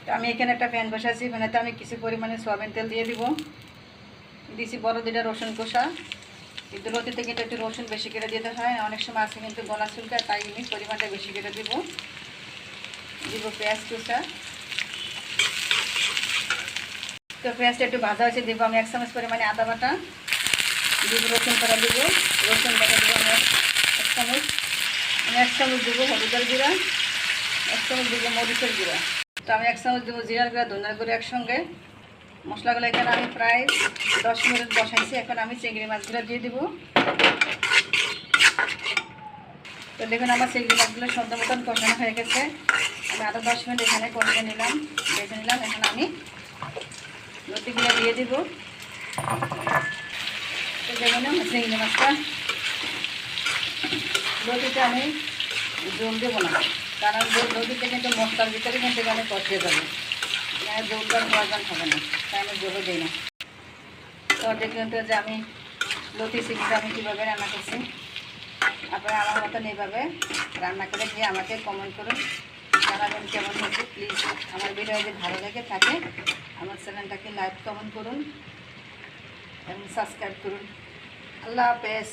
তো আমি এখানে একটা প্যান বসাচ্ছি, প্যানেতে আমি কিছু পরিমাণে সয়াবিন তেল দিয়ে দিব। দিয়েছি বড় 2টা রসুন কোষা, কিন্তু লতি থেকে একটু রসুন বেশি করে দিতে হয়, অনেক সময় আছে কিন্তু গলা চুলকা, তাই আমি পরিমাণটা বেশি করে দিব। পেঁয়াজ কুচা। তো পেঁয়াজটা একটু ভাজা হয়েছে, দিব আমি 1 চামচ পরিমাণে আদা বাটা, দিব রসুন করা দিব, রসুন বাটা দিব আমি 1 চামচ, আমি 1 চামচ দিব হলুদের গুঁড়া, 1 চামচ দিব মরিচের গুঁড়া। তো আমি 1 চামচ দেবো জিরার গুঁড়া, ধনিয়ার গুঁড়া একসঙ্গে। মশলাগুলো এখানে আমি প্রায় 10 মিনিট বসাইছি। এখন আমি চিংড়ি মাছগুলো দিয়ে দিব। তো দেখুন আমার চিংড়ি মাছগুলো সদ্য মতন কষানো হয়ে গেছে। আমি আরও 10 মিনিট এখানে কষিয়ে নিলাম, ভেজে নিলাম। এখন আমি লতিগুলো দিয়ে দিব। তো দেখুন আমার চিংড়ি মাছটা, লতিটা আমি জল দেবো না, কারণ লতিতে কিন্তু মশলার ভিতরে কিন্তু এখানে কষিয়ে যাবে, জলটার প্রয়োজন হবে না, তাই আমি জলও দিই না। তো দেখলেন তো যে আমি লতি চিংড়িটা আমি কীভাবে রান্না করছি। আপনারা আমার মতন এইভাবে রান্না করে দিয়ে আমাকে কমেন্ট করুন, জানাবেন কেমন হয়েছে। প্লিজ আমার ভিডিও যদি ভালো লেগে থাকে আমার চ্যানেলটাকে লাইক কমেন্ট করুন এবং সাবস্ক্রাইব করুন। আল্লাহ হাফেজ।